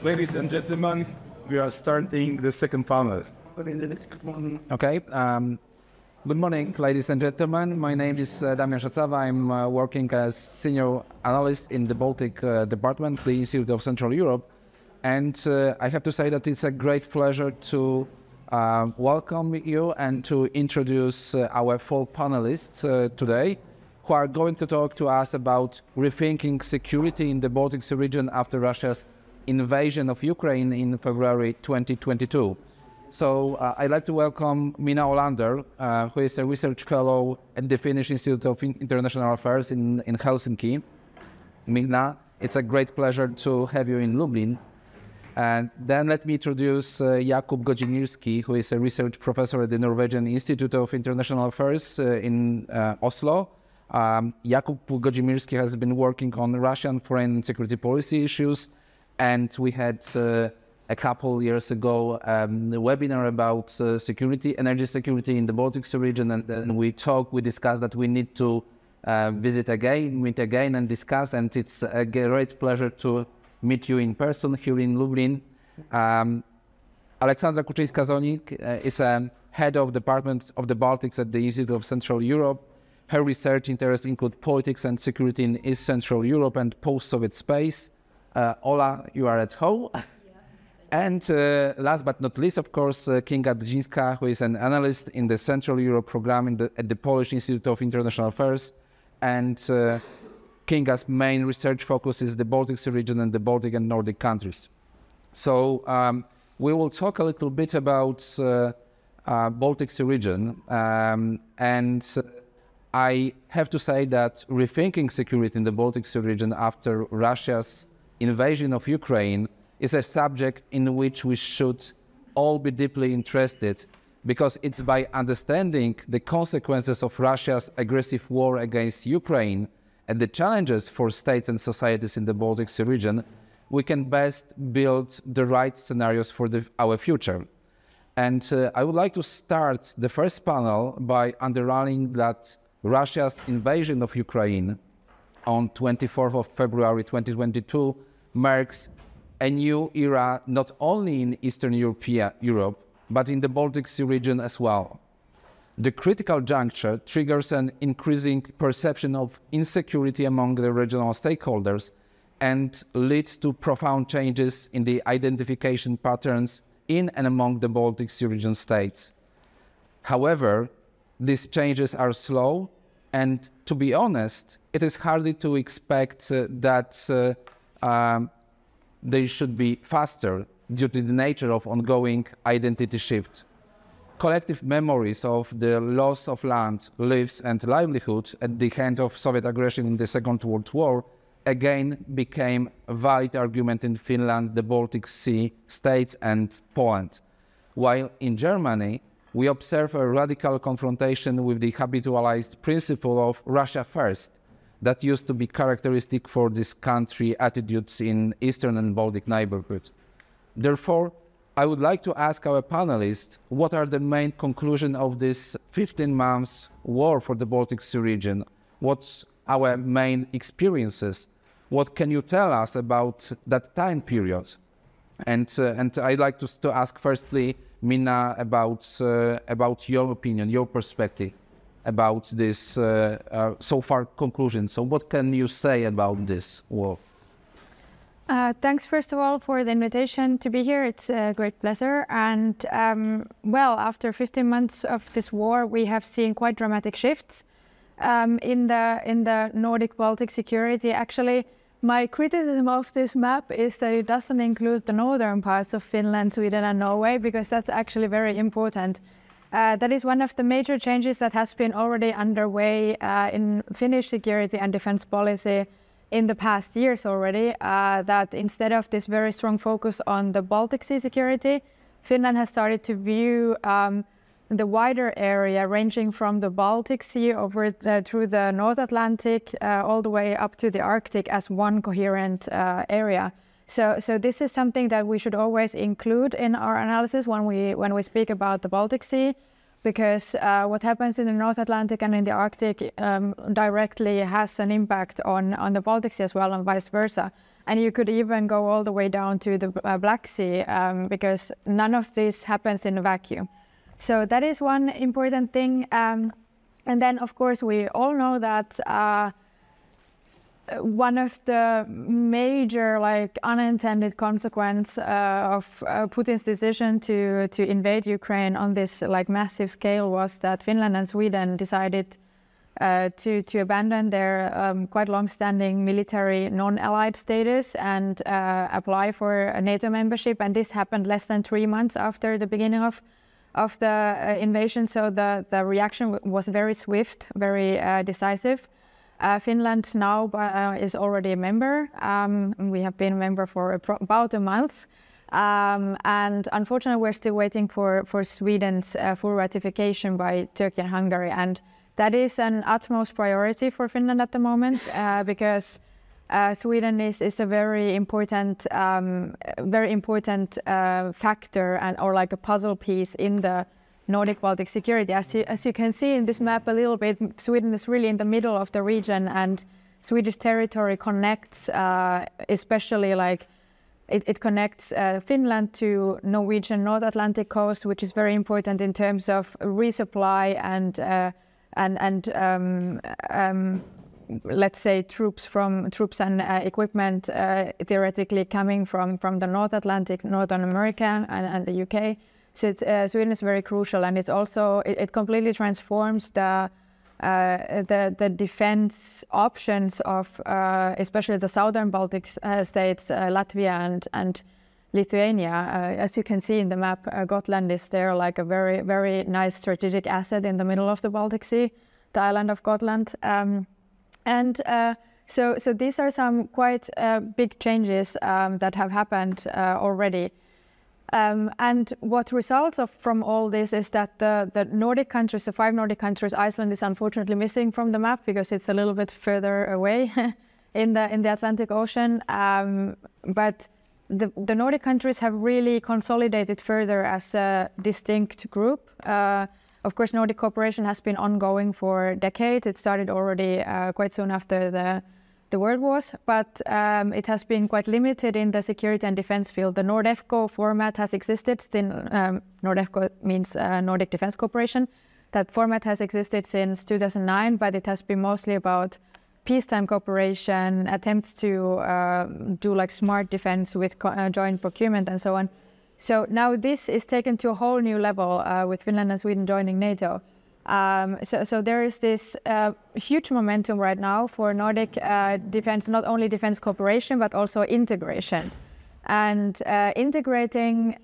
Ladies and gentlemen, we are starting the second panel. Okay. Good morning, ladies and gentlemen. My name is Damian Szacawa. I'm working as senior analyst in the Baltic department, the Instytut of Central Europe. And I have to say that it's a great pleasure to welcome you and to introduce our four panelists today, who are going to talk to us about rethinking security in the Baltic Sea region after Russia's invasion of Ukraine in February 2022. So I'd like to welcome Minna Ålander, who is a research fellow at the Finnish Institute of International Affairs in Helsinki. Minna, it's a great pleasure to have you in Lublin. And then let me introduce Jakub Godzimirski, who is a research professor at the Norwegian Instytut of International Affairs in Oslo. Jakub Godzimirski has been working on Russian foreign and security policy issues, and we had a couple years ago a webinar about security, energy security in the Baltic Sea region, and then we discussed that we need to meet again and discuss, and it's a great pleasure to meet you in person here in Lublin. Aleksandra Kuczyńska-Zonik is a head of Department of the Baltics at the Institute of Central Europe. Her research interests include politics and security in East Central Europe and post-Soviet space. Ola, you are at home. Yeah. And last but not least, of course, Kinga Dudzińska, who is an analyst in the Central Europe program at the Polish Institute of International Affairs. And Kinga's main research focus is the Baltic Sea region and the Baltic and Nordic countries. So we will talk a little bit about Baltic Sea region. And I have to say that rethinking security in the Baltic Sea region after Russia's invasion of Ukraine is a subject in which we should all be deeply interested, because it's by understanding the consequences of Russia's aggressive war against Ukraine and the challenges for states and societies in the Baltic Sea region, we can best build the right scenarios for our future. And I would like to start the first panel by underlining that Russia's invasion of Ukraine on 24th of February 2022 marks a new era not only in Eastern Europe, but in the Baltic Sea region as well. The critical juncture triggers an increasing perception of insecurity among the regional stakeholders and leads to profound changes in the identification patterns in and among the Baltic Sea region states. However, these changes are slow, and to be honest, it is hardly to expect that they should be faster due to the nature of ongoing identity shift. Collective memories of the loss of land, lives and livelihood at the hand of Soviet aggression in the Second World War again became a valid argument in Finland, the Baltic Sea states and Poland. While in Germany, we observe a radical confrontation with the habitualized principle of Russia first that used to be characteristic for this country's attitudes in Eastern and Baltic neighborhood. Therefore, I would like to ask our panelists, what are the main conclusions of this 15 months war for the Baltic Sea region? What's our main experiences? What can you tell us about that time period? And I'd like to ask firstly, Minna, about your opinion, your perspective about this so far conclusion. So what can you say about this war? Thanks, first of all, for the invitation to be here. It's a great pleasure. And well, after 15 months of this war, we have seen quite dramatic shifts in the Nordic-Baltic security. Actually, my criticism of this map is that it doesn't include the northern parts of Finland, Sweden and Norway, because that's actually very important. That is one of the major changes that has been already underway in Finnish security and defense policy in the past years already, that instead of this very strong focus on the Baltic Sea security, Finland has started to view the wider area ranging from the Baltic Sea over through the North Atlantic all the way up to the Arctic as one coherent area. So this is something that we should always include in our analysis when we speak about the Baltic Sea. because what happens in the North Atlantic and in the Arctic directly has an impact on the Baltic Sea as well, and vice versa. And you could even go all the way down to the Black Sea, because none of this happens in a vacuum. So that is one important thing. And then, of course, we all know that one of the major, like, unintended consequence of Putin's decision to invade Ukraine on this, like, massive scale was that Finland and Sweden decided to abandon their quite long-standing military non-allied status and apply for a NATO membership. And this happened less than 3 months after the beginning of the invasion. So the reaction was very swift, very decisive. Finland now is already a member. We have been a member for about a month. And unfortunately, we're still waiting for Sweden's full ratification by Turkey and Hungary. And that is an utmost priority for Finland at the moment, because Sweden is a very important factor or like a puzzle piece in the Nordic-Baltic security. As you can see in this map a little bit, Sweden is really in the middle of the region, and Swedish territory connects, especially like it connects Finland to Norwegian North Atlantic coast, which is very important in terms of resupply and let's say troops and equipment theoretically coming from the North Atlantic, Northern America and the UK. So Sweden is very crucial, and it's also it completely transforms the defense options of especially the southern Baltic states, Latvia and Lithuania. As you can see in the map, Gotland is there, like a very, very nice strategic asset in the middle of the Baltic Sea, the island of Gotland. So these are some quite big changes that have happened already. And what results from all this is that the Nordic countries, the 5 Nordic countries, Iceland is unfortunately missing from the map because it's a little bit further away in the Atlantic Ocean. But the Nordic countries have really consolidated further as a distinct group. Of course, Nordic cooperation has been ongoing for decades. It started already quite soon after the World Wars, but it has been quite limited in the security and defense field. The NORDEFCO format has existed since, NORDEFCO means Nordic Defense Cooperation. That format has existed since 2009, but it has been mostly about peacetime cooperation, attempts to do like smart defense with joint procurement and so on. So now this is taken to a whole new level with Finland and Sweden joining NATO. So there is this huge momentum right now for Nordic defense, not only defense cooperation, but also integration. And integrating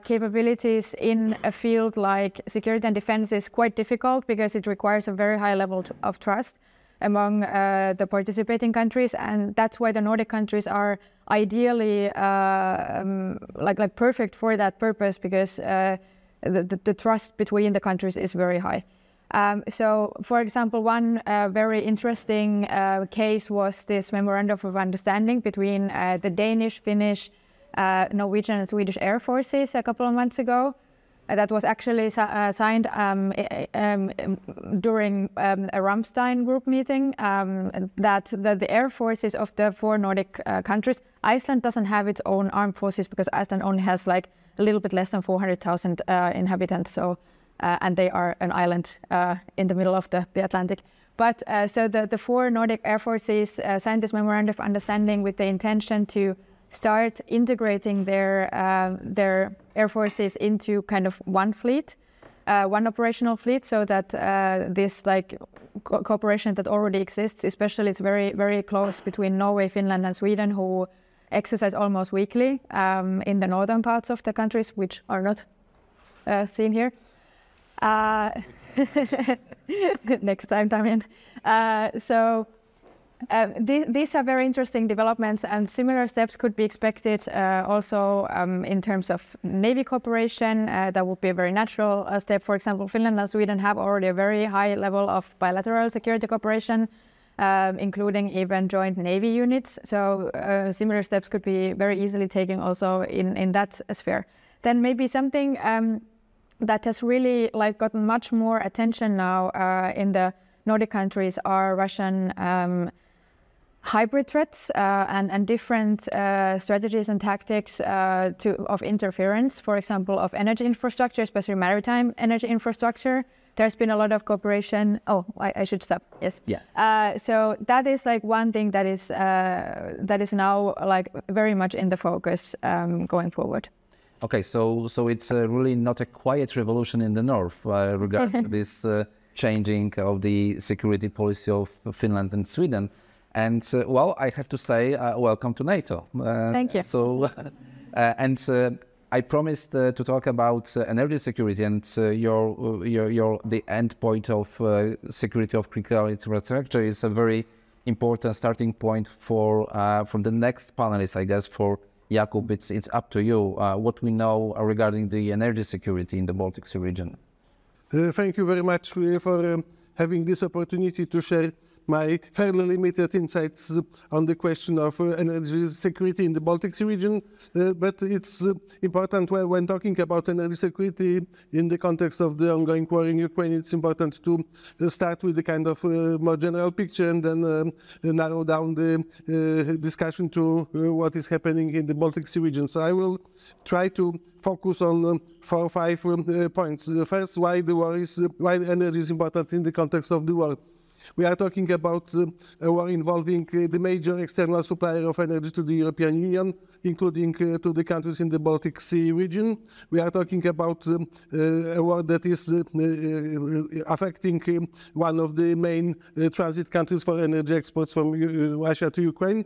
capabilities in a field like security and defense is quite difficult because it requires a very high level of trust among the participating countries, and that's why the Nordic countries are ideally like perfect for that purpose, because the trust between the countries is very high. So, for example, one very interesting case was this memorandum of understanding between the Danish, Finnish, Norwegian and Swedish Air Forces a couple of months ago. That was actually signed during a Ramstein group meeting, that the air forces of the 4 Nordic countries. Iceland doesn't have its own armed forces because Iceland only has like a little bit less than 400,000 inhabitants. So, and they are an island in the middle of the Atlantic. But so the 4 Nordic air forces signed this memorandum of understanding with the intention to start integrating their air forces into kind of one fleet, one operational fleet, so that this like cooperation that already exists, especially it's very, very close between Norway, Finland and Sweden, who exercise almost weekly in the northern parts of the countries, which are not seen here. Next time, Damian. These are very interesting developments, and similar steps could be expected also in terms of Navy cooperation. That would be a very natural step. For example, Finland and Sweden have already a very high level of bilateral security cooperation, including even joint Navy units. So similar steps could be very easily taken also in that sphere. Then maybe something that has really like gotten much more attention now in the Nordic countries are Russian hybrid threats and different strategies and tactics of interference, for example, of energy infrastructure, especially maritime energy infrastructure. There's been a lot of cooperation. Oh, I should stop. Yes. Yeah. So that is like one thing that is now like very much in the focus going forward. Okay, so it's really not a quiet revolution in the north regarding this changing of the security policy of Finland and Sweden. And well, I have to say, welcome to NATO. Thank you. So, I promised to talk about energy security and the end point of security of critical infrastructure is a very important starting point for from the next panelist, I guess. For Jakub, it's up to you. What we know regarding the energy security in the Baltic Sea region. Thank you very much for having this opportunity to share my fairly limited insights on the question of energy security in the Baltic Sea region. But it's important when talking about energy security in the context of the ongoing war in Ukraine, it's important to start with the kind of more general picture and then narrow down the discussion to what is happening in the Baltic Sea region. So I will try to focus on 4 or 5 points. First, why energy is important in the context of the war. We are talking about a war involving the major external supplier of energy to the European Union, including to the countries in the Baltic Sea region. We are talking about a war that is affecting one of the main transit countries for energy exports from Russia to Ukraine.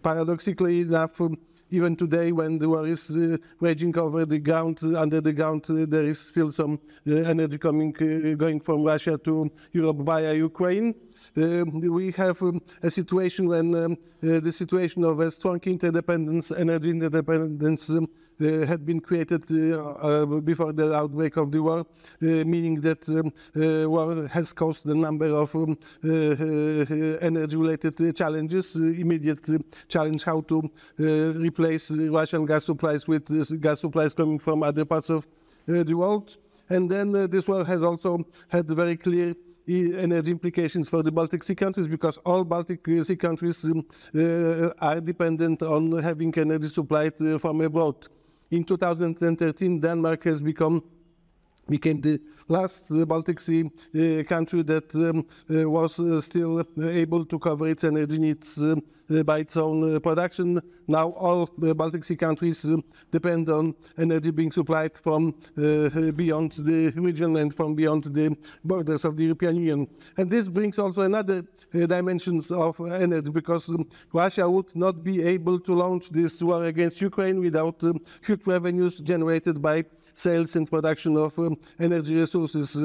Paradoxically enough, even today, when the war is raging over the ground, under the ground, there is still some energy going from Russia to Europe via Ukraine. We have a situation when the situation of a strong interdependence, energy interdependence, had been created before the outbreak of the war, meaning that war has caused a number of energy-related challenges. Immediate challenge how to replace Russian gas supplies with gas supplies coming from other parts of the world. And then this war has also had very clear energy implications for the Baltic Sea countries, because all Baltic Sea countries are dependent on having energy supplied from abroad. In 2013, Denmark has became the last Baltic Sea country that was still able to cover its energy needs by its own production. Now all the Baltic Sea countries depend on energy being supplied from beyond the region and from beyond the borders of the European Union. And this brings also another dimensions of energy, because Russia would not be able to launch this war against Ukraine without huge revenues generated by sales and production of energy resources.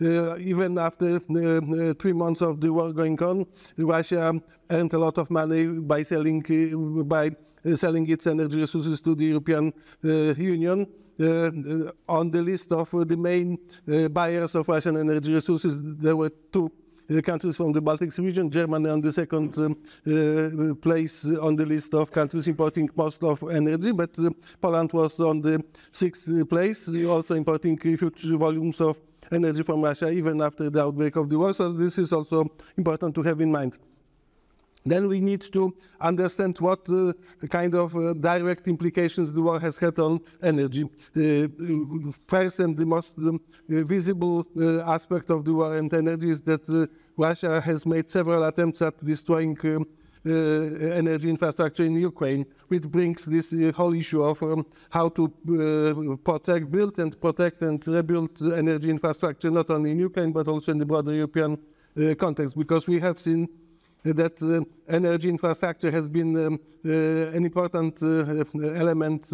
Even after 3 months of the war going on, Russia earned a lot of money by selling its energy resources to the European Union. On the list of the main buyers of Russian energy resources, there were 2 countries from the Baltic Sea region, Germany on the second place on the list of countries importing most of energy, but Poland was on the 6th place, also importing huge volumes of energy from Russia even after the outbreak of the war. So this is also important to have in mind. Then we need to understand what kind of direct implications the war has had on energy. First and the most visible aspect of the war and energy is that Russia has made several attempts at destroying energy infrastructure in Ukraine, which brings this whole issue of how to build and protect and rebuild energy infrastructure, not only in Ukraine, but also in the broader European context, because we have seen that energy infrastructure has been an important element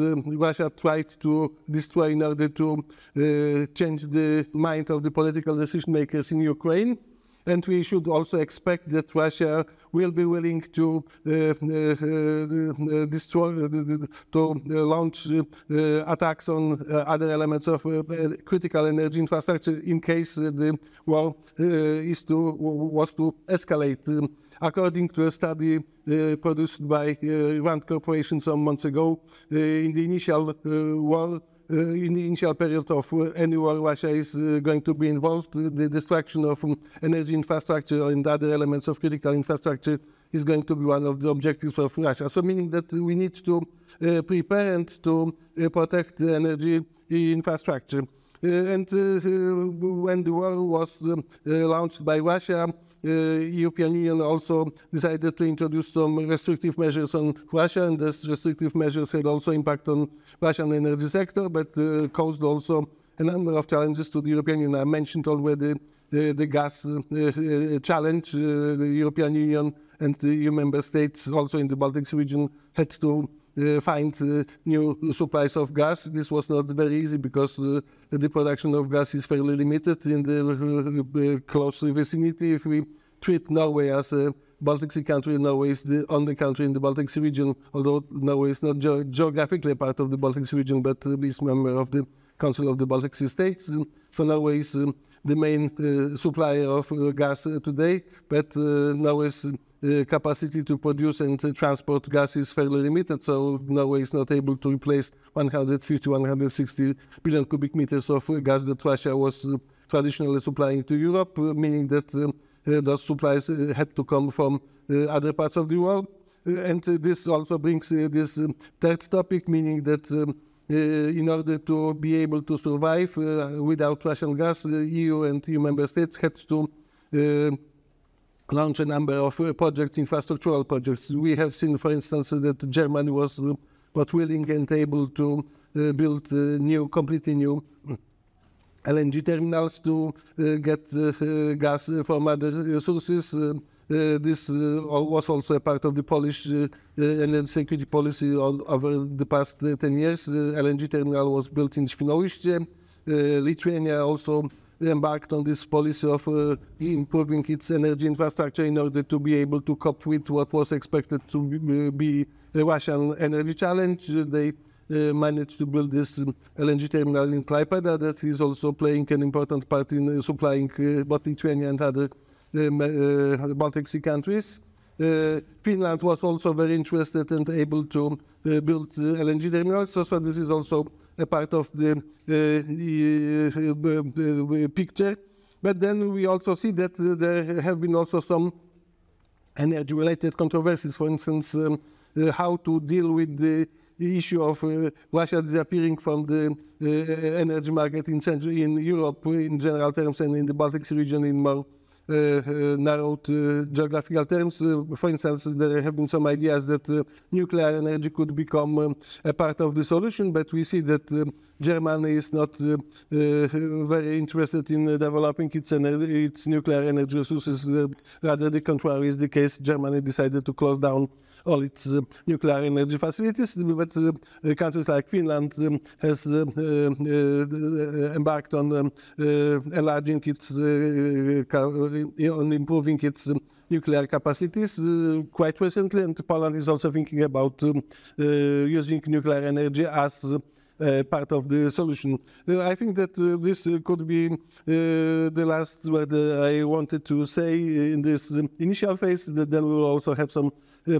Russia tried to destroy in order to change the mind of the political decision makers in Ukraine. And we should also expect that Russia will be willing to launch attacks on other elements of critical energy infrastructure in case the war was to escalate. According to a study produced by Rand Corporation some months ago, in the initial war, in the initial period of any war, Russia is going to be involved. The destruction of energy infrastructure and other elements of critical infrastructure is going to be one of the objectives of Russia. So meaning that we need to prepare and to protect the energy infrastructure. When the war was launched by Russia, European Union also decided to introduce some restrictive measures on Russia, and these restrictive measures had also impact on Russian energy sector, but caused also a number of challenges to the European Union. I mentioned already the gas challenge. The European Union and the EU member states also in the Baltic region had to find new supplies of gas. This was not very easy because the production of gas is fairly limited in the close vicinity. If we treat Norway as a Baltic Sea country, Norway is the only country in the Baltic Sea region, although Norway is not geographically part of the Baltic Sea region, but is member of the Council of the Baltic Sea States. So Norway is the main supplier of gas today, but Norway's capacity to produce and transport gas is fairly limited, so Norway is not able to replace 150-160 billion cubic meters of gas that Russia was traditionally supplying to Europe, meaning that those supplies had to come from other parts of the world. And this also brings this third topic, meaning that in order to be able to survive without Russian gas, the EU and EU member states had to launch a number of projects, infrastructural projects. We have seen, for instance, that Germany was not willing and able to build completely new LNG terminals to get gas from other sources. This was also a part of the Polish energy security policy over the past 10 years. LNG terminal was built in Świnoujście. Lithuania also embarked on this policy of improving its energy infrastructure in order to be able to cope with what was expected to be a Russian energy challenge. They managed to build this LNG terminal in Klaipėda that is also playing an important part in supplying both Lithuania and other Baltic Sea countries. Finland was also very interested and able to build LNG terminals, so this is also a part of the picture. But then we also see that there have been also some energy-related controversies. For instance, how to deal with the issue of Russia disappearing from the energy market in Europe in general terms and in the Baltic Sea region in more narrowed geographical terms. For instance, there have been some ideas that nuclear energy could become a part of the solution, but we see that Germany is not very interested in developing its nuclear energy resources. Rather, the contrary is the case. Germany decided to close down all its nuclear energy facilities, but countries like Finland has embarked on enlarging its on improving its nuclear capacities quite recently, and Poland is also thinking about using nuclear energy as part of the solution. I think that this could be the last word I wanted to say in this initial phase. That then we will also have some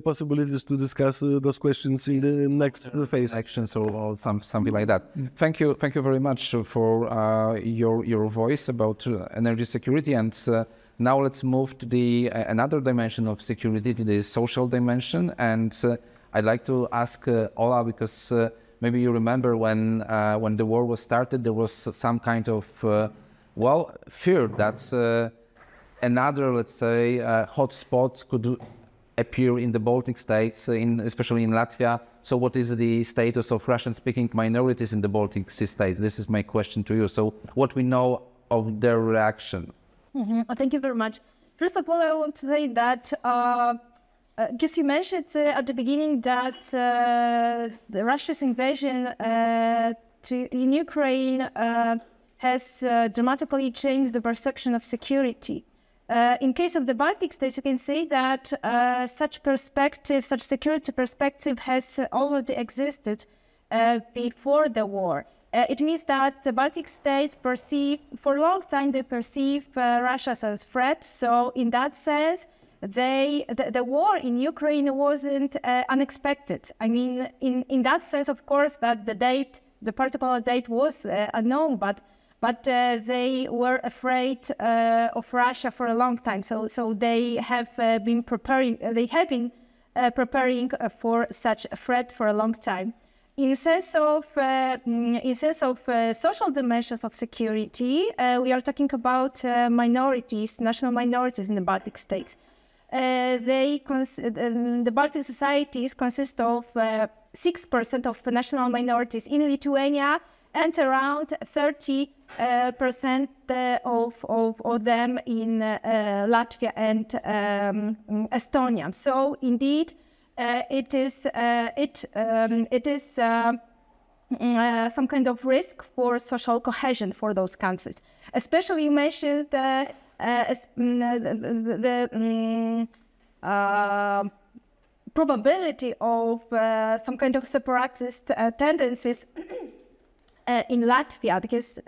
possibilities to discuss those questions in the next phase. Actions or something like that. Thank you very much for your voice about energy security. And now let's move to the another dimension of security, to the social dimension. And I'd like to ask Ola, because maybe you remember when the war was started, there was some kind of fear that another, let's say, hotspot could appear in the Baltic states, especially in Latvia. So what is the status of Russian-speaking minorities in the Baltic Sea states? This is my question to you. So what we know of their reaction? Thank you very much. First of all, I want to say that because you mentioned at the beginning that the Russia's invasion in Ukraine has dramatically changed the perception of security. In case of the Baltic states, you can say that such security perspective has already existed before the war. It means that the Baltic states for a long time, they perceive Russia as a threat. So in that sense, the war in Ukraine wasn't unexpected. I mean, in that sense, of course, that the date the particular date was unknown, but they were afraid of Russia for a long time. So they have been preparing. They have been preparing for such a threat for a long time. In sense of social dimensions of security, we are talking about minorities, national minorities in the Baltic states. The Baltic societies consist of 6% of national minorities in Lithuania and around 30% of them in Latvia and Estonia. So indeed, it is some kind of risk for social cohesion for those countries. Especially you mentioned the probability of some kind of separatist tendencies in Latvia, because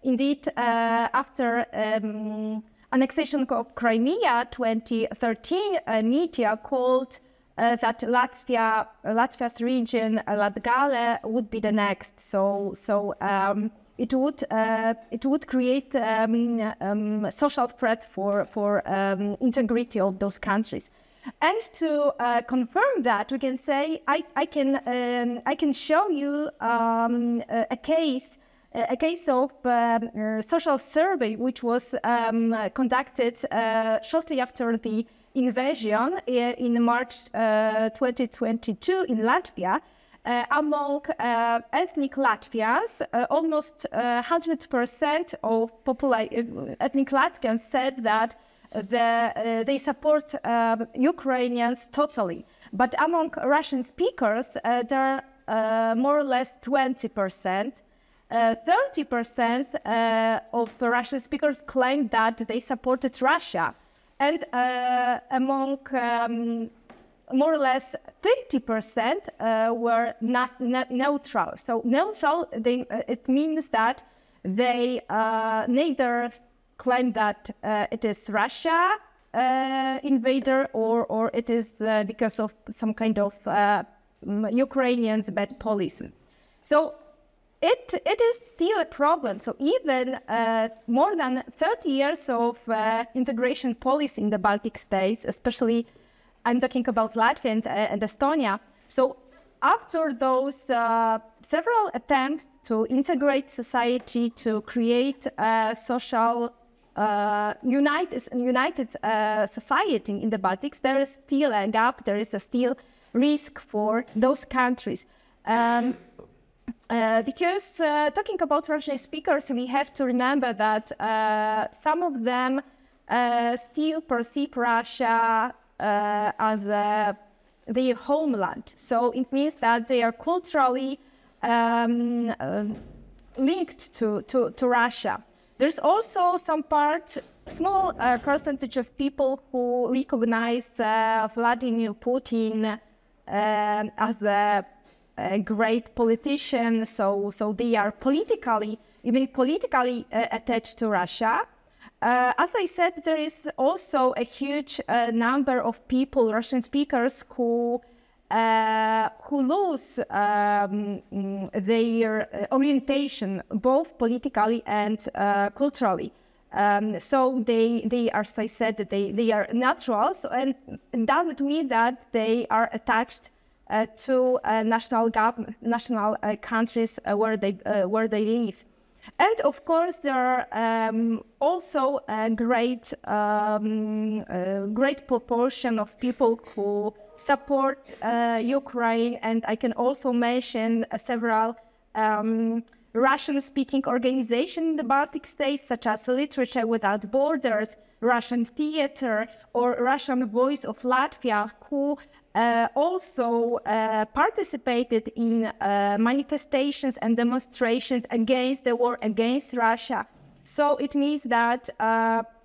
indeed after annexation of Crimea 2013, media called that Latvia's region, Latgale, would be the next. So it would create social threat for integrity of those countries. And to confirm that, we can say I can show you a case of social survey which was conducted shortly after the invasion in March 2022 in Latvia among ethnic Latvians. Almost 100% of ethnic Latvians said that they support Ukrainians totally. But among Russian speakers, there are more or less 20%. 30% of Russian speakers claimed that they supported Russia. And among more or less 50% were not neutral. So neutral, it means that they neither claim that it is Russia invader or it is because of some kind of Ukrainians' bad policy. So it is still a problem. So even more than 30 years of integration policy in the Baltic states, especially I'm talking about Latvia and Estonia. So after those several attempts to integrate society, to create a social united society in the Baltics, there is still a gap, there is a still risk for those countries. Because talking about Russian speakers, we have to remember that some of them still perceive Russia as their homeland. So it means that they are culturally linked to Russia. There's also some small percentage of people who recognize Vladimir Putin as a great politician, so they are even politically attached to Russia. As I said, there is also a huge number of people, Russian speakers, who lose their orientation, both politically and culturally. So they are, as I said, they are naturals, and it doesn't mean that they are attached to national countries where they live. And of course, there are also a great proportion of people who support Ukraine, and I can also mention several Russian-speaking organizations in the Baltic states, such as Literature Without Borders, Russian Theater, or Russian Voice of Latvia, who also participated in manifestations and demonstrations against the war against Russia. So it means that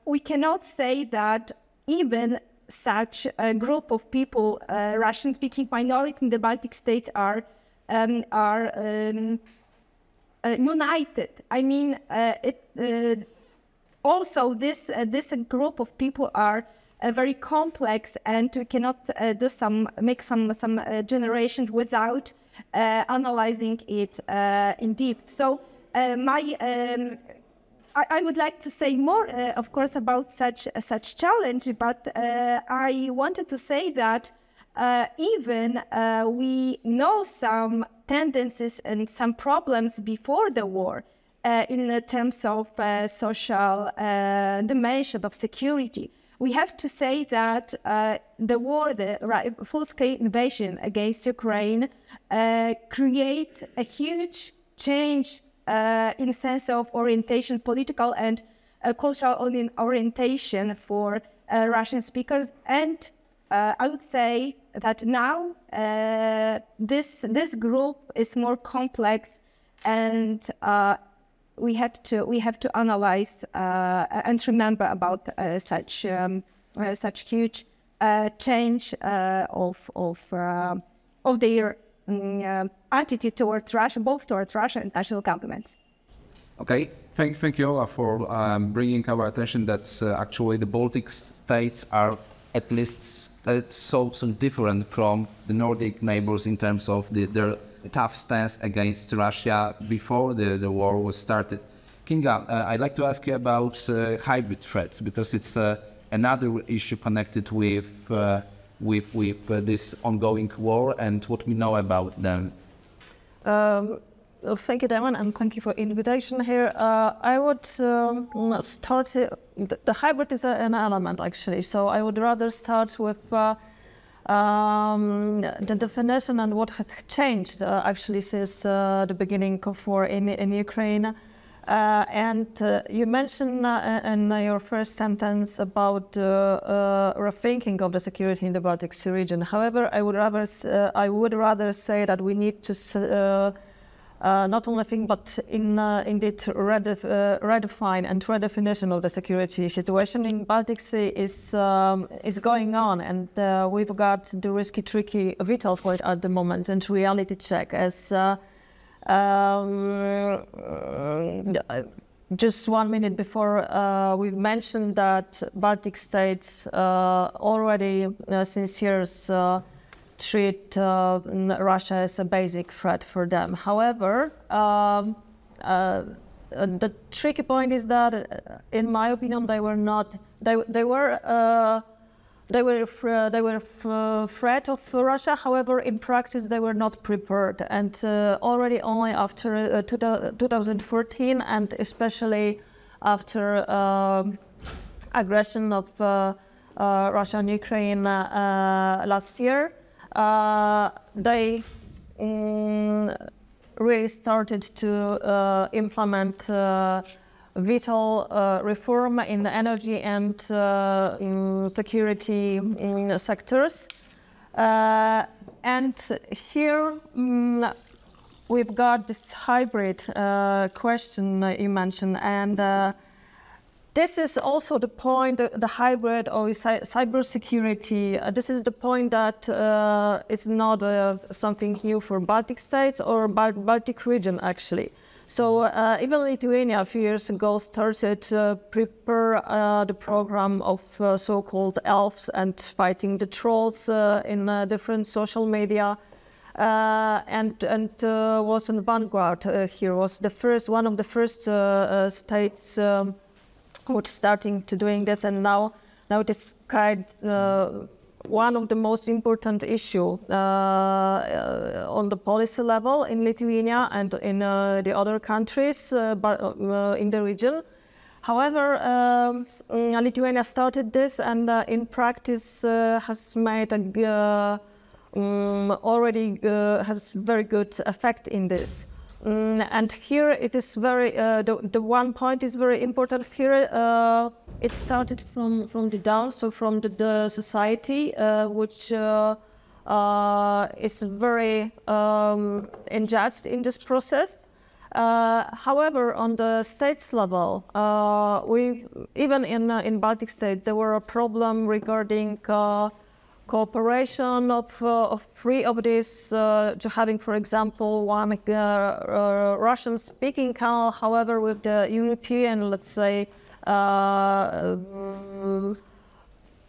we cannot say that even such a group of people, Russian-speaking minority in the Baltic states, are united. I mean, also this group of people are very complex, and we cannot make some generations without analyzing it in deep. So I would like to say more, of course, about such challenge, but I wanted to say that even we know some tendencies and some problems before the war in terms of social dimension of security. We have to say that the war, the full-scale invasion against Ukraine, create a huge change in the sense of orientation, political and cultural orientation for Russian speakers. And I would say that now this group is more complex, and we have to analyze and remember about such huge change of their attitude towards Russia, both towards Russia and national governments. Okay, thank you, Ola, for bringing our attention that actually the Baltic states are at least so different from the Nordic neighbors in terms of their tough stance against Russia before the war was started. Kinga, I'd like to ask you about hybrid threats, because it's another issue connected with this ongoing war and what we know about them. Thank you, Damian, and thank you for invitation here. I would start. The hybrid is an element, actually, so I would rather start with the definition and what has changed actually since the beginning of war in Ukraine. And you mentioned in your first sentence about rethinking of the security in the Baltic Sea region. However, I would rather say that we need to not only think, but indeed redefine and redefinition of the security situation in Baltic Sea is going on, and we've got the risky, tricky vital point at the moment and reality check as. Just 1 minute before, we've mentioned that Baltic states already since years treat Russia as a basic threat for them. However, the tricky point is that, in my opinion, they were not. They were a threat of Russia. However, in practice, they were not prepared, and already only after 2014, and especially after aggression of Russia and Ukraine last year, they really started to implement vital reform in the energy and security sectors. And here we've got this hybrid question you mentioned, and this is also the point, the hybrid or cybersecurity. This is the point that it's not something new for Baltic states or Baltic region, actually. So even Lithuania a few years ago started to prepare the program of so-called elves and fighting the trolls in different social media, and was in vanguard here. Was one of the first states which starting to doing this, and now it is kind one of the most important issue on the policy level in Lithuania and in the other countries but in the region. However, Lithuania started this, and in practice has made already has very good effect in this. And here it is very, the one point is very important here. It started from the down, so from the society, which is very engaged in this process. However, on the states level, even in Baltic states, there were a problem regarding cooperation of three of these, having, for example, one Russian-speaking channel, however, with the European, let's say,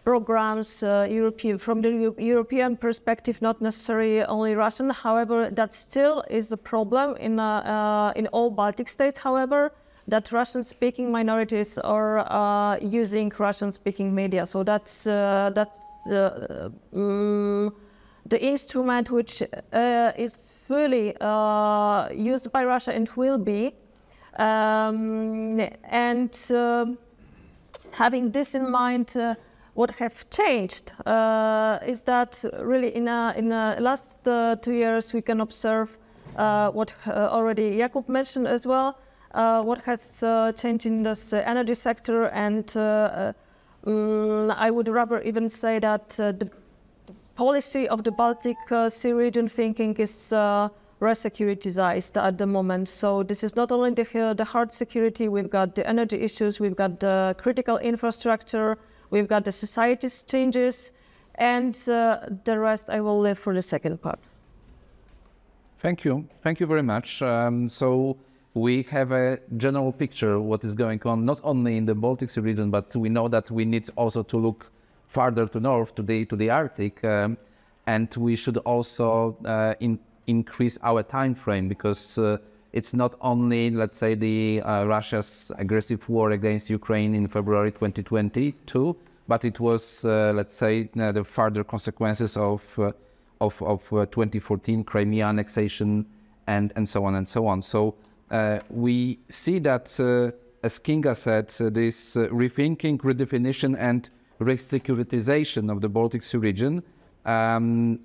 programs from the European perspective, not necessarily only Russian. However, that still is a problem in all Baltic states. However, that Russian-speaking minorities are using Russian-speaking media. So that's the instrument which is fully used by Russia and will be. Having this in mind, what have changed is that really in the last 2 years we can observe what already Jakub mentioned as well, what has changed in this energy sector, and I would rather even say that the policy of the Baltic Sea region thinking is re-securitized at the moment. So this is not only the hard security, we've got the energy issues, we've got the critical infrastructure, we've got the society's changes, and the rest I will leave for the second part. Thank you very much. So we have a general picture of what is going on, not only in the Baltic Sea region, but we know that we need also to look farther to north, to the Arctic, and we should also increase our time frame, because it's not only, let's say, the Russia's aggressive war against Ukraine in February 2022, but it was, let's say, the further consequences of 2014 Crimea annexation and so on and so on. So we see that, as Kinga said, this rethinking, redefinition, and re-securitization of the Baltic Sea region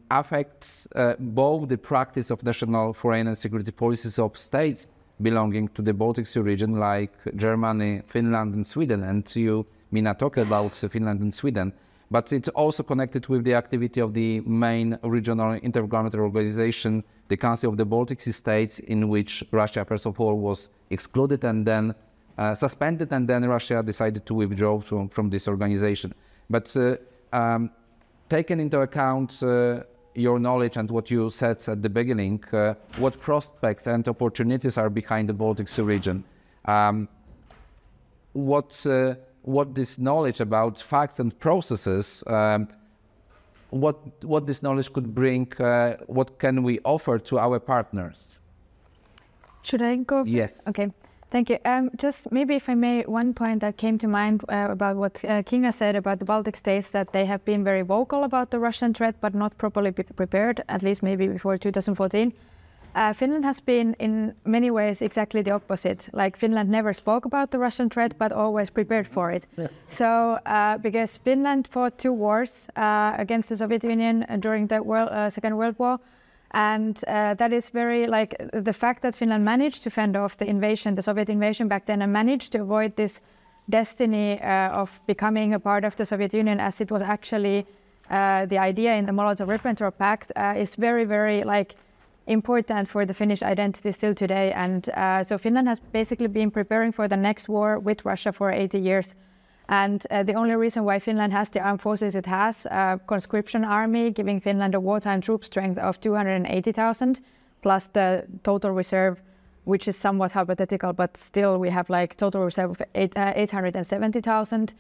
affects both the practice of national foreign and security policies of states belonging to the Baltic Sea region, like Germany, Finland, and Sweden. And you, Minna, talked about Finland and Sweden. But it's also connected with the activity of the main regional intergovernmental organization, the Council of the Baltic Sea States, in which Russia, first of all, was excluded and then suspended, and then Russia decided to withdraw from this organization. But taking into account your knowledge and what you said at the beginning, what prospects and opportunities are behind the Baltic Sea region? What this knowledge about facts and processes, what this knowledge could bring, what can we offer to our partners? Should I go? Yes. Okay. Thank you. Just maybe, if I may, one point that came to mind about what Kinga said about the Baltic states, that they have been very vocal about the Russian threat, but not properly prepared, at least maybe before 2014. Finland has been in many ways exactly the opposite. Like, Finland never spoke about the Russian threat, but always prepared for it. Yeah. So because Finland fought 2 wars against the Soviet Union during the Second World War, and that is very, like, the fact that Finland managed to fend off the invasion, the Soviet invasion back then, and managed to avoid this destiny of becoming a part of the Soviet Union, as it was actually the idea in the Molotov-Ribbentrop Pact, is very, very, like, important for the Finnish identity still today. And so Finland has basically been preparing for the next war with Russia for 80 years. And the only reason why Finland has the armed forces it has, conscription army, giving Finland a wartime troop strength of 280,000, plus the total reserve, which is somewhat hypothetical, but still we have like total reserve of 870,000.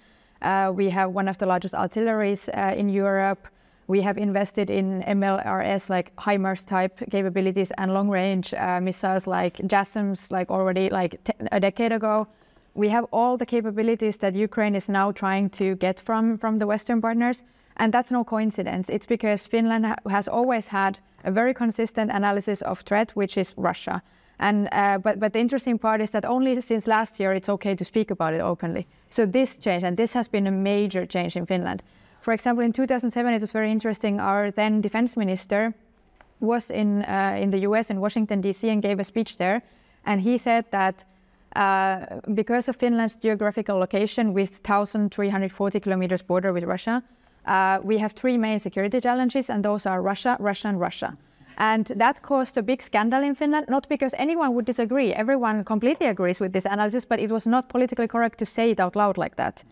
We have one of the largest artilleries in Europe. We have invested in MLRS, like HIMARS type capabilities, and long range missiles like JASSMs, like already like a decade ago. We have all the capabilities that Ukraine is now trying to get from the Western partners. And that's no coincidence. It's because Finland has always had a very consistent analysis of threat, which is Russia. And but the interesting part is that only since last year it's okay to speak about it openly. So this change, and this has been a major change in Finland. For example, in 2007, it was very interesting. Our then defense minister was in the US, in Washington, D.C., and gave a speech there. And he said that because of Finland's geographical location with 1,340 kilometers border with Russia, we have 3 main security challenges, and those are Russia, Russia, and Russia. And that caused a big scandal in Finland, not because anyone would disagree. Everyone completely agrees with this analysis, but it was not politically correct to say it out loud like that.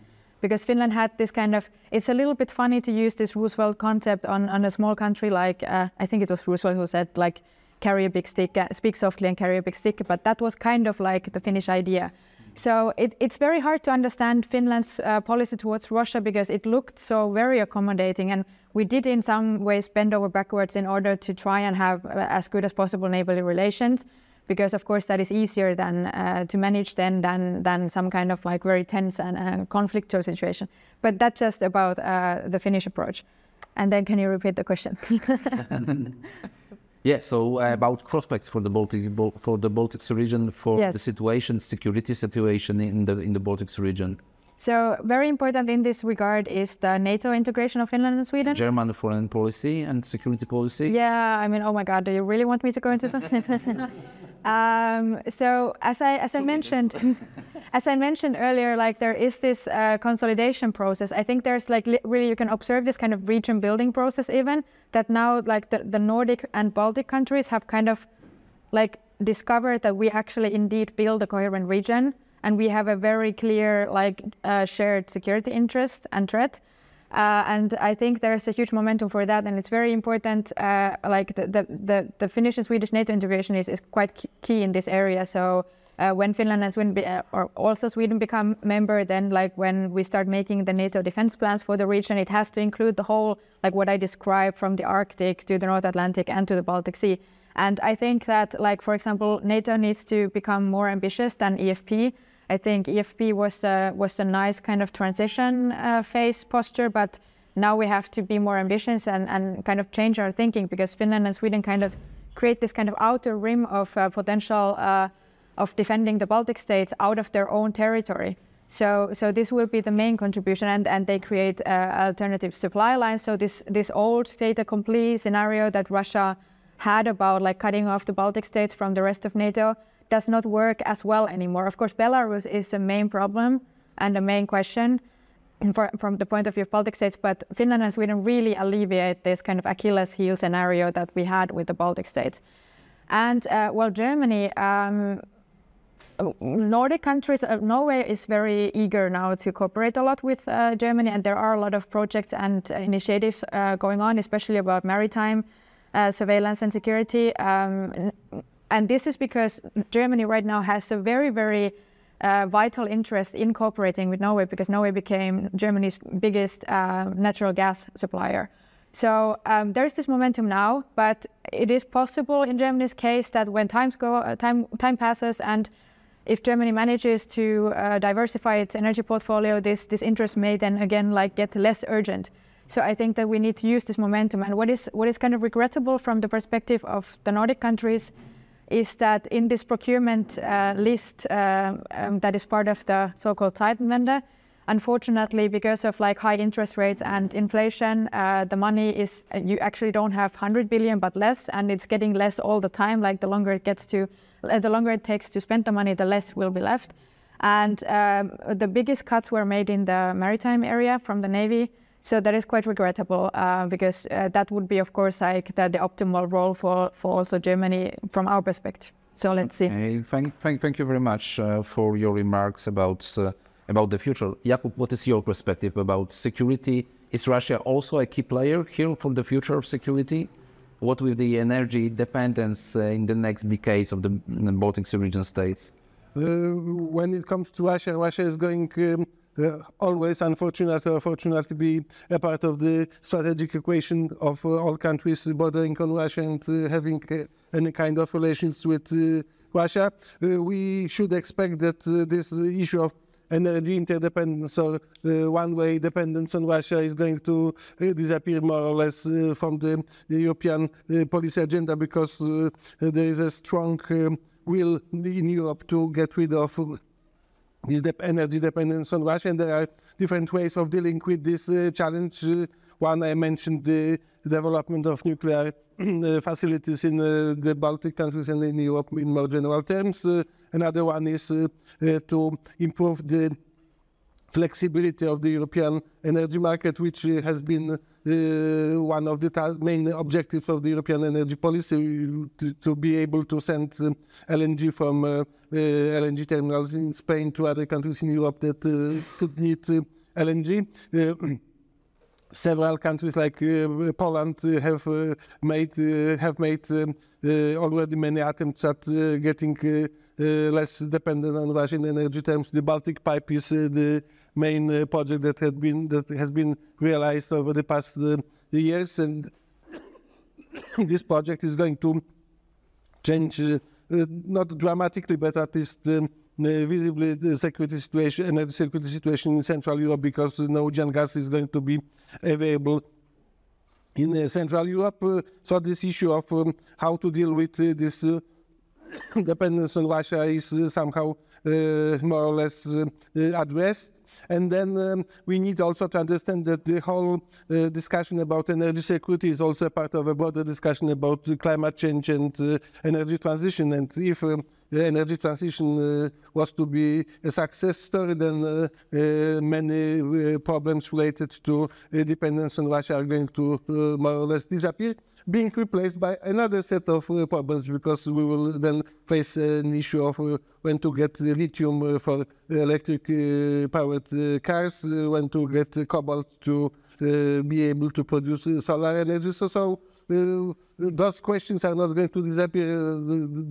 Because Finland had this kind of, it's a little bit funny to use this Roosevelt concept on a small country like, I think it was Roosevelt who said, like, carry a big stick, speak softly and carry a big stick, but that was kind of like the Finnish idea. So it's very hard to understand Finland's policy towards Russia because it looked so very accommodating, and we did in some ways bend over backwards in order to try and have as good as possible neighborly relations, because of course that is easier than to manage than some kind of like very tense and conflictual situation. But that's just about the Finnish approach. And then can you repeat the question? Yeah, so about prospects for the Baltic region, for Yes. the situation, security situation in the Baltic region. So very important in this regard is the NATO integration of Finland and Sweden. German foreign policy and security policy. Yeah, I mean, oh my God, do you really want me to go into that? So as I mentioned, as I mentioned earlier, like there is this consolidation process. I think there's like really you can observe this kind of region building process even, that now like the Nordic and Baltic countries have kind of like discovered that we actually indeed build a coherent region, and we have a very clear like shared security interest and threat. And I think there's a huge momentum for that, and it's very important. Like the Finnish and Swedish NATO integration is quite key in this area. So when Finland and Sweden or also Sweden become member, then like when we start making the NATO defense plans for the region, it has to include the whole, like what I described, from the Arctic to the North Atlantic and to the Baltic Sea. And I think that, like for example, NATO needs to become more ambitious than EFP. I think EFP was a nice kind of transition phase posture, but now we have to be more ambitious and kind of change our thinking, because Finland and Sweden kind of create this kind of outer rim of potential of defending the Baltic states out of their own territory. So this will be the main contribution, and they create alternative supply lines. So this old fait accompli scenario that Russia had about like cutting off the Baltic states from the rest of NATO does not work as well anymore. Of course, Belarus is a main problem and a main question from the point of view of Baltic states, but Finland and Sweden really alleviate this kind of Achilles heel scenario that we had with the Baltic states. And well, Germany, Nordic countries, Norway is very eager now to cooperate a lot with Germany, and there are a lot of projects and initiatives going on, especially about maritime surveillance and security. And this is because Germany right now has a very, very vital interest in cooperating with Norway, because Norway became Germany's biggest natural gas supplier. So there's this momentum now, but it is possible in Germany's case that when time passes, and if Germany manages to diversify its energy portfolio, this interest may then again like get less urgent. So I think that we need to use this momentum. And what is kind of regrettable from the perspective of the Nordic countries is that in this procurement list that is part of the so-called Zeitenwende, unfortunately, because of like high interest rates and inflation, the money is, you actually don't have 100 billion but less, and it's getting less all the time. Like the longer it takes to spend the money, the less will be left. And the biggest cuts were made in the maritime area from the Navy. So that is quite regrettable, because that would be, of course, like the optimal role for also Germany from our perspective. So let's see. Thank you very much for your remarks about the future. Jakub, what is your perspective about security? Is Russia also a key player here for the future of security? What will the energy dependence in the next decades of the Baltic region states? When it comes to Russia, Russia is going always, unfortunately or fortunately, be a part of the strategic equation of all countries bordering on Russia and having any kind of relations with Russia. We should expect that this issue of energy interdependence or one-way dependence on Russia is going to disappear more or less from the European policy agenda, because there is a strong will in Europe to get rid of the energy dependence on Russia, and there are different ways of dealing with this challenge. One, I mentioned the development of nuclear facilities in the Baltic countries and in Europe in more general terms. Another one is to improve the flexibility of the European energy market, which has been one of the main objectives of the European energy policy, to be able to send LNG from LNG terminals in Spain to other countries in Europe that could need LNG. several countries like Poland have made already many attempts at getting less dependent on Russian energy terms. The Baltic pipe is the main project that has been realized over the past years, and this project is going to change not dramatically, but at least visibly the energy security situation in Central Europe, because Norwegian gas is going to be available in Central Europe. So this issue of how to deal with this dependence on Russia is somehow more or less addressed. And then we need also to understand that the whole discussion about energy security is also a part of a broader discussion about climate change and energy transition. And if energy transition was to be a success story, then many problems related to dependence on Russia are going to more or less disappear, being replaced by another set of problems, because we will then face an issue of when to get lithium for electric powered cars, when to get cobalt to be able to produce solar energy. So those questions are not going to disappear.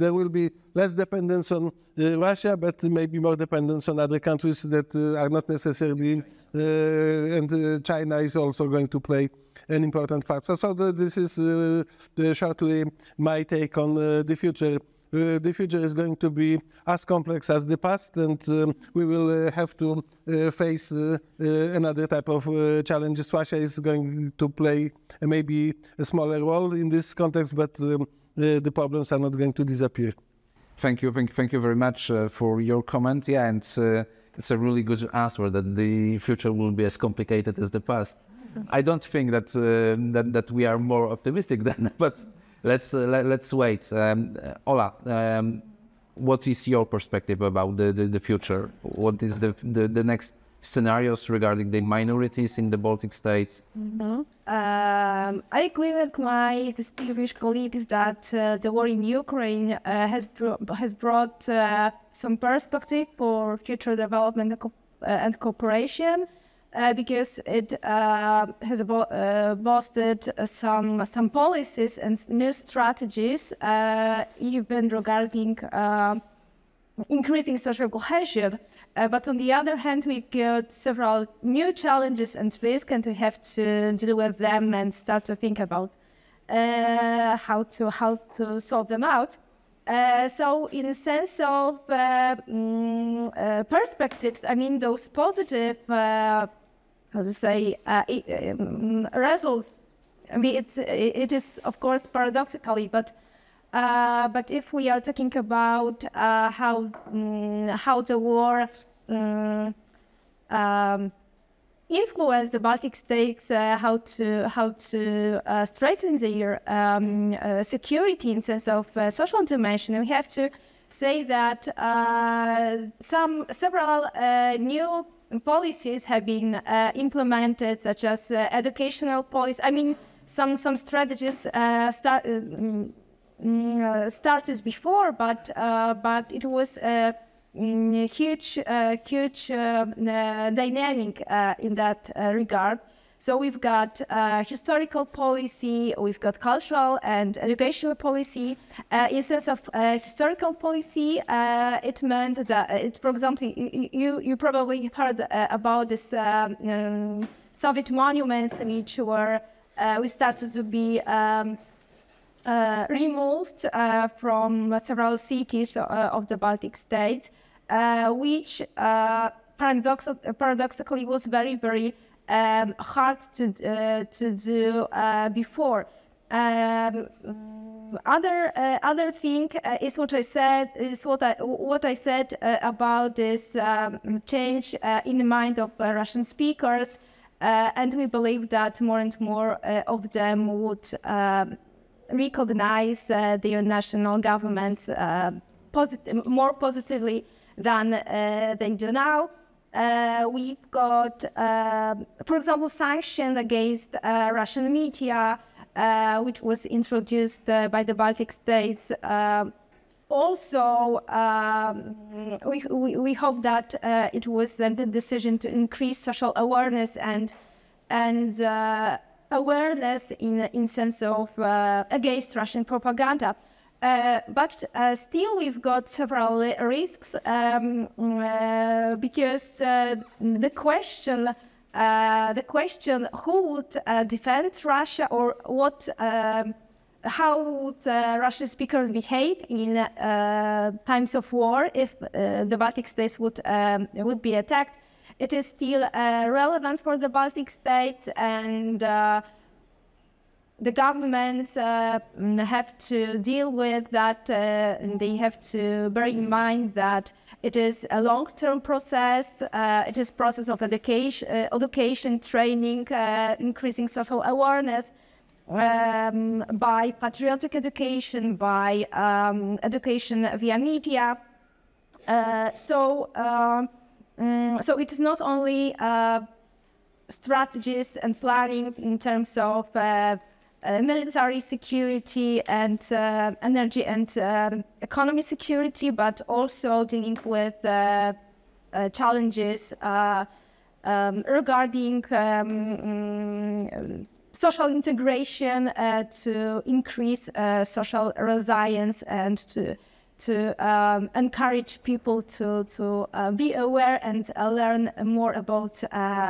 There will be less dependence on Russia, but maybe more dependence on other countries that are not necessarily, and China is also going to play an important part. So this is shortly my take on the future. The future is going to be as complex as the past, and we will have to face another type of challenges. Russia is going to play maybe a smaller role in this context, but the problems are not going to disappear. Thank you very much for your comment. Yeah, and it's a really good answer that the future will be as complicated as the past. I don't think that that we are more optimistic than, but let's wait. Ola, what is your perspective about the future? What is the next scenarios regarding the minorities in the Baltic states? Mm-hmm. I agree with my distinguished colleagues that the war in Ukraine has brought some perspective for future development and cooperation. Because it has boosted some policies and new strategies, even regarding increasing social cohesion. But on the other hand, we've got several new challenges and risks, and we have to deal with them and start to think about how to solve them out. So in a sense of perspectives, I mean, those positive, results, I mean, it is, of course, paradoxically, but if we are talking about how the war influence the Baltic states, how to strengthen their security in sense of social dimension, we have to say that several new policies have been implemented, such as educational policy. I mean, some strategies started before, but it was a huge dynamic in that regard. So we've got historical policy, we've got cultural and educational policy. In sense of historical policy, it meant that, for example, you probably heard about this Soviet monuments, which were we started to be removed from several cities of the Baltic states, which paradoxically was very hard to do before. Other thing is what I said about this change in the mind of Russian speakers, and we believe that more and more of them would recognize their national governments more positively than they do now. We've got, for example, sanctions against Russian media, which was introduced by the Baltic states. Also, we hope that it was a good decision to increase social awareness and and awareness in sense of against Russian propaganda. But still, we've got several risks because the question who would defend Russia, or what, how would Russian speakers behave in times of war if the Baltic states would be attacked? It is still relevant for the Baltic states, and the governments have to deal with that. And they have to bear in mind that it is a long-term process. It is a process of education, training, increasing social awareness by patriotic education, by education via media. So it is not only strategies and planning in terms of military security and energy and economy security, but also dealing with challenges regarding social integration to increase social resilience and to encourage people to be aware and learn more about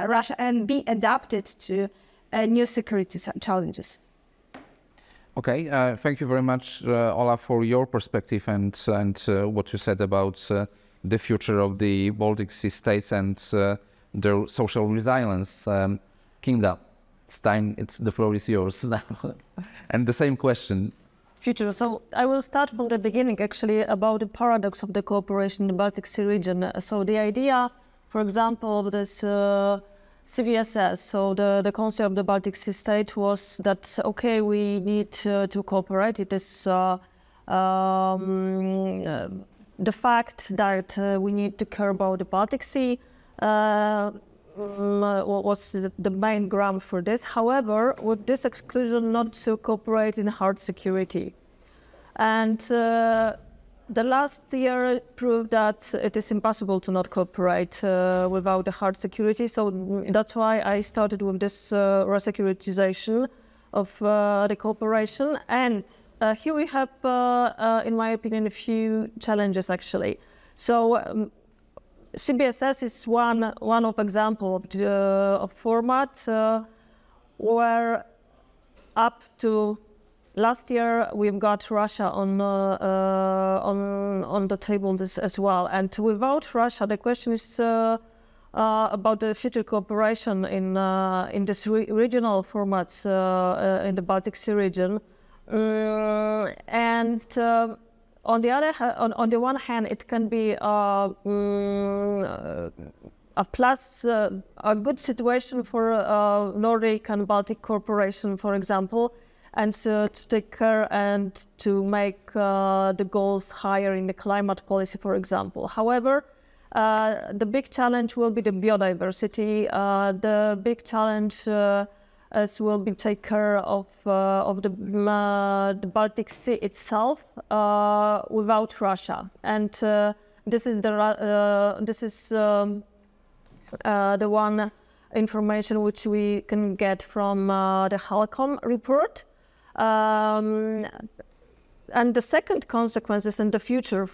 Russia and be adapted to new security challenges. Okay, thank you very much, Ola, for your perspective and what you said about the future of the Baltic Sea states and their social resilience. Kinga, it's time. The floor is yours now. And the same question. Future. So I will start from the beginning, actually, about the paradox of the cooperation in the Baltic Sea region. So the idea, for example, of this CVSS, so the concept of the Baltic Sea state, was that, okay, we need to cooperate. It is the fact that we need to care about the Baltic Sea was the main ground for this. However, with this exclusion not to cooperate in hard security. And the last year proved that it is impossible to not cooperate without the hard security. So that's why I started with this resecuritization of the cooperation. And here we have, in my opinion, a few challenges, actually. So CBSS is one of example of format where up to last year we've got Russia on the table as well. And without Russia, the question is about the future cooperation in this regional formats in the Baltic Sea region. On the other hand, on the one hand, it can be a plus, a good situation for Nordic and Baltic cooperation, for example, and to take care and to make the goals higher in the climate policy, for example. However, the big challenge will be the biodiversity. The big challenge as will be take care of the Baltic Sea itself without Russia, and this is the one information which we can get from the Halcom report. And the second consequences in the future,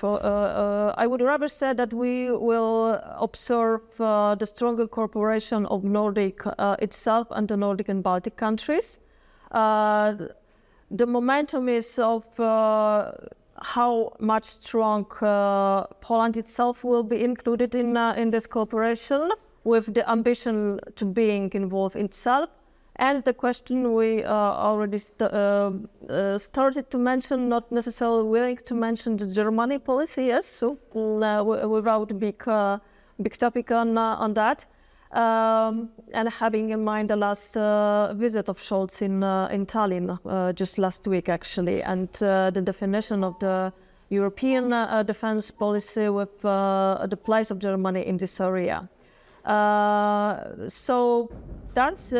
I would rather say that we will observe the stronger cooperation of Nordic itself and the Nordic and Baltic countries. The momentum is of how much strong Poland itself will be included in this cooperation, with the ambition to being involved itself. And the question we already started to mention, not necessarily willing to mention the Germany policy, yes, so without a big topic on that. And having in mind the last visit of Scholz in Tallinn just last week, actually, and the definition of the European defense policy with the place of Germany in this area. So that's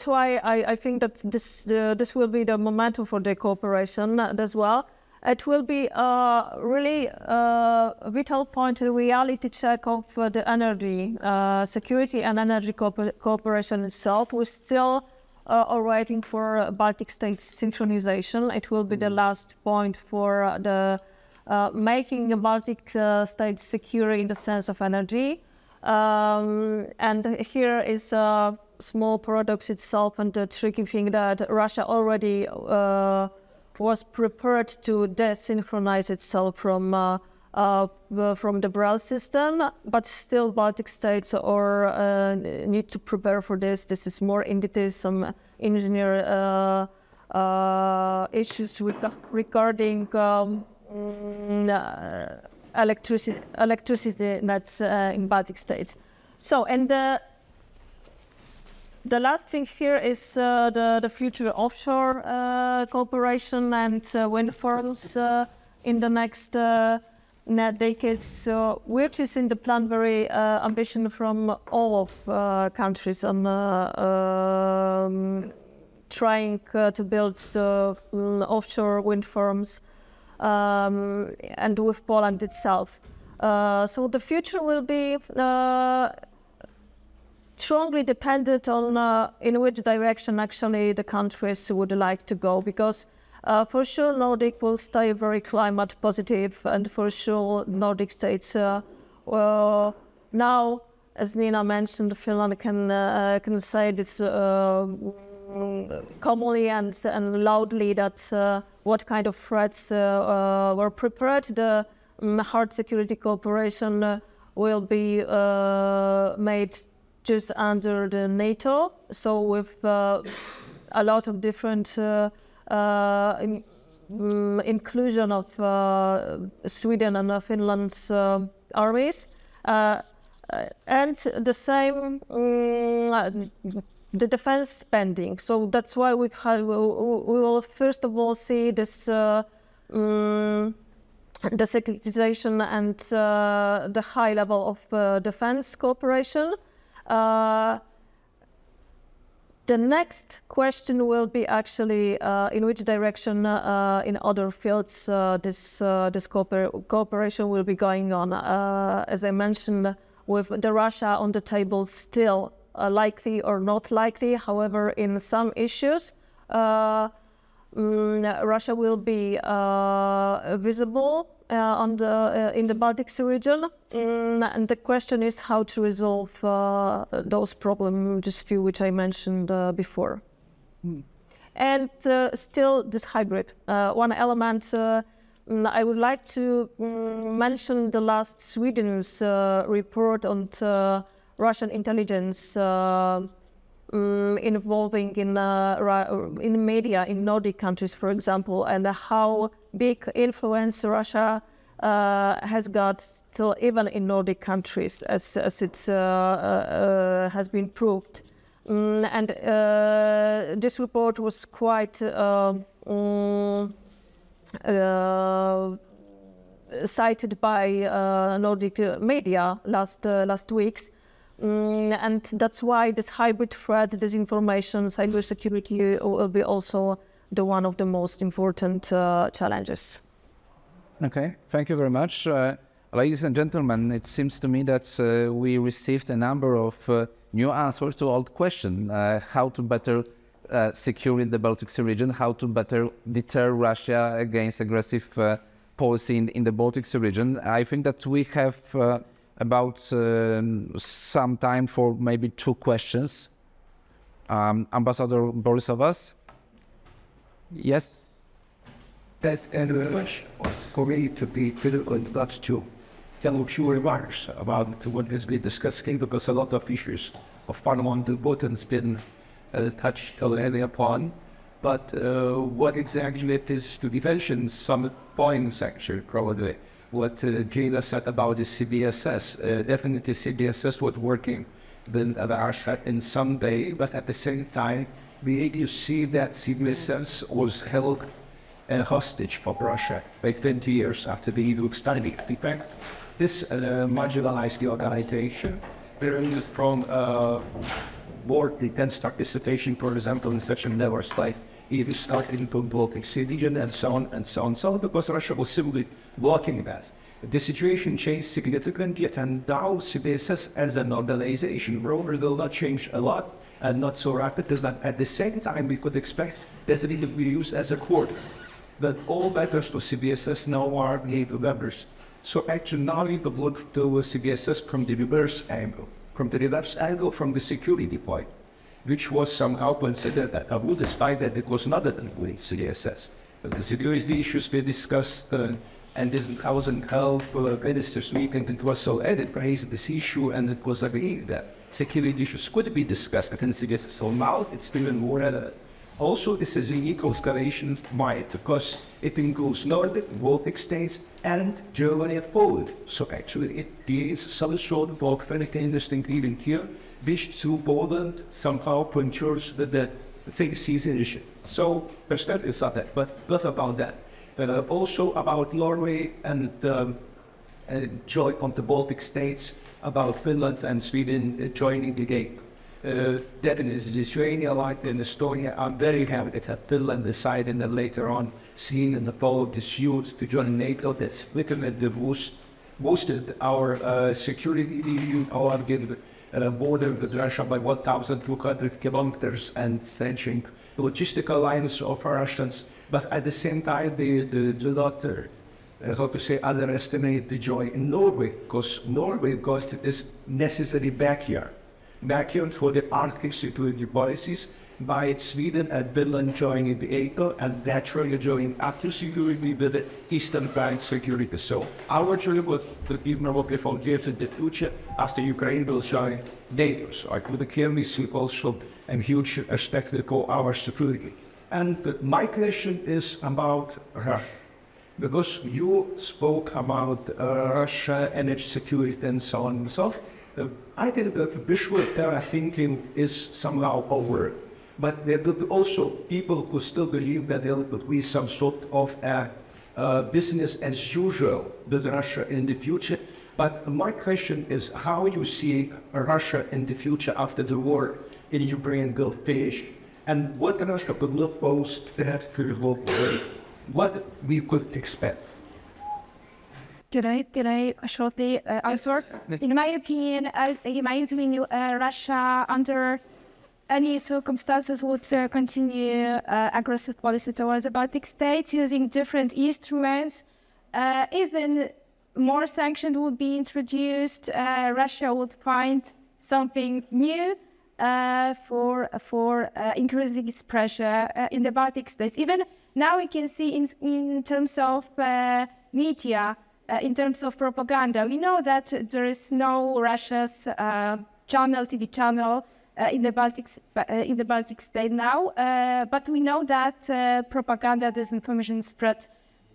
why I think that this will be the momentum for the cooperation as well. it will be really a vital point, a reality check of the energy security and energy cooperation itself. We're still waiting for Baltic states synchronization. It will be the last point for the making the Baltic states secure in the sense of energy. And here is a small paradox itself, and the tricky thing that Russia already was prepared to desynchronize itself from the Brel system, but still Baltic states need to prepare for this. This is more in detail, some engineer issues regarding electricity nets in Baltic states. So, and the last thing here is the future offshore cooperation and wind farms in the next decades, which is in the plan very ambition from all of countries on trying to build offshore wind farms, and with Poland itself. So the future will be strongly dependent on in which direction actually the countries would like to go, because for sure Nordic will stay very climate positive, and for sure Nordic states now, as Nina mentioned, Finland can say this commonly and loudly that what kind of threats were prepared. The hard security cooperation will be made just under the NATO, so with a lot of different inclusion of Sweden and Finland's armies, and the same the defense spending. So that's why we will first of all see this the securitization and the high level of defense cooperation. The next question will be actually in which direction in other fields this cooperation will be going on. As I mentioned, with the Russia on the table still likely or not likely. However, in some issues, Russia will be visible in the Baltic Sea region, and the question is how to resolve those problems, just few which I mentioned before. And still this hybrid. One element I would like to mention the last Sweden's report on Russian intelligence involving in media in Nordic countries, for example, and how big influence Russia has got still even in Nordic countries, as it has been proved. And this report was quite cited by Nordic media last weeks. And that's why this hybrid threat, disinformation, cybersecurity will be also one of the most important challenges. Okay, thank you very much. Ladies and gentlemen, it seems to me that we received a number of new answers to old questions. How to better secure the Baltic Sea region, how to better deter Russia against aggressive policy in the Baltic Sea region. I think that we have about some time for maybe 2 questions. Ambassador Borisovas? Yes? That much was for me to be critical in regards to tell a few remarks about what has been discussed, because a lot of issues of fundamental importance has been touched already upon. But what exactly it is to mention some points actually, probably. What Gina said about the CBSS, definitely CBSS was working then in some way, but at the same time, we need to see that CBSS was held hostage for Russia by 20 years after the EU expanded. In fact, this marginalized the organization, from more intense participation, for example, in such endeavors like it is not in the Baltic Sea region, and so on and so on. So because Russia was simply blocking that. The situation changed significantly, and now CBSS as an organization probably will not change a lot and not so rapid as that. At the same time, we could expect that it will be used as a quarter. That all members for CBSS now are NATO members. So actually now we could look to CBSS from the reverse angle. From the security point, which was somehow considered a good, despite that it was not an CBSS. But the security issues we discussed and this House and Health Ministers' Weekend, it was so added raised this issue, and it was agreed that security issues could be discussed in CBSS. So now it's even more relevant. Also, this is a unique escalation why? Because it includes Nordic, Baltic states, and Germany and Poland. So actually, it is some sort of very interesting event here, which to Poland somehow punctures the thing sees initially. So perspectives on that, but less about that. Also about Norway and joy on the Baltic states, about Finland and Sweden joining the game. Definitely Lithuania, like in Estonia, I'm very happy that Finland decided that later on, seen in the fall of this youth to join NATO, that's literally boosted our security border with Russia by 1,200 kilometers and strengthening the logistical lines of Russians. But at the same time, they do not, underestimate the joy in Norway, because Norway got this necessary backyard for the Arctic security policies by Sweden and Finland joining the NATO, and naturally joining Arctic security with the Eastern Bank security. So our job was to keep Norway for years in the future after Ukraine will join NATO. So I could clearly see also a huge aspect for our security. And my question is about Russia. Because you spoke about Russia, energy security, and so on and so forth. I think that visual terror thinking is somehow over. But there will be also people who still believe that there will be some sort of business as usual with Russia in the future. But my question is how you see Russia in the future after the war in Ukraine will finish, and what Russia could look post that what we could expect. Can I shortly answer? In my opinion, Russia under any circumstances would continue aggressive policy towards the Baltic states using different instruments. Even more sanctions would be introduced. Russia would find something new for increasing its pressure in the Baltic states. Even now we can see in terms of media, in terms of propaganda, we know that there is no Russia's TV channel in the Baltic state now, but we know that propaganda, disinformation spread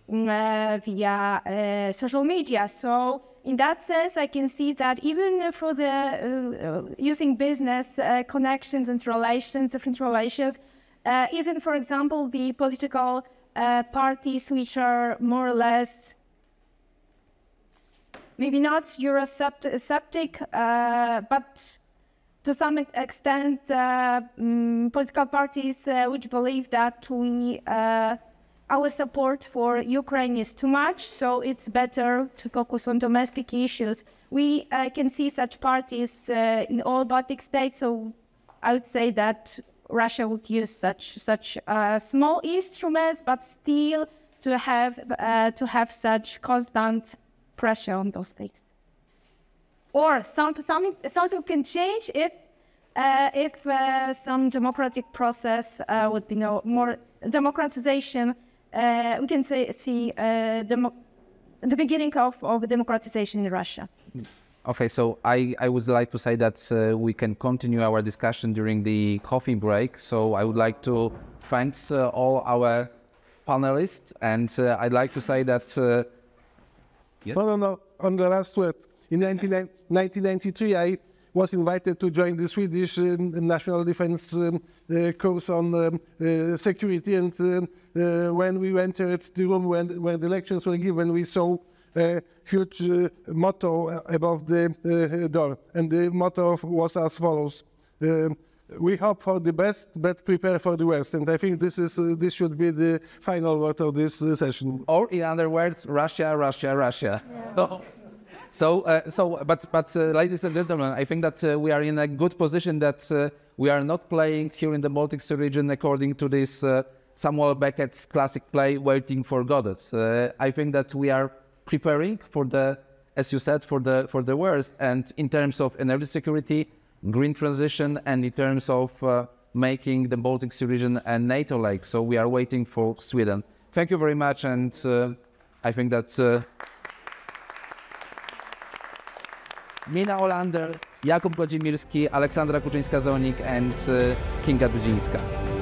via social media. So in that sense, I can see that even for the using business connections and relations, different relations, even for example, the political parties which are more or less maybe not Eurosceptic, but to some extent political parties which believe that our support for Ukraine is too much, so it's better to focus on domestic issues. We can see such parties in all Baltic states, so I would say that Russia would use such small instruments, but still to have such constant pressure on those states. Or something can change if some democratic process would be more democratization. We can see the beginning of democratization in Russia. Okay, so I would like to say that we can continue our discussion during the coffee break. So I would like to thank all our panelists, and I'd like to say that... Yes? No. On the last word, in 1993, I was invited to join the Swedish National Defense course on security, and when we entered the room where the lectures were given, we saw a huge motto above the door, and the motto was as follows: we hope for the best, but prepare for the worst. And I think this should be the final word of this session. Or in other words, Russia, Russia, Russia. Yeah. But ladies and gentlemen, I think that we are in a good position that we are not playing here in the Baltic Sea region according to this Samuel Beckett's classic play, Waiting for Godot. I think that we are preparing for the, as you said, for the worst, and in terms of energy security, green transition, and in terms of making the Baltic Sea region a NATO lake. So we are waiting for Sweden. Thank you very much, and I think that Minna Ålander, Jakub Godzimirski, Aleksandra Kuczyńska-Zonik, and Kinga Dudzińska.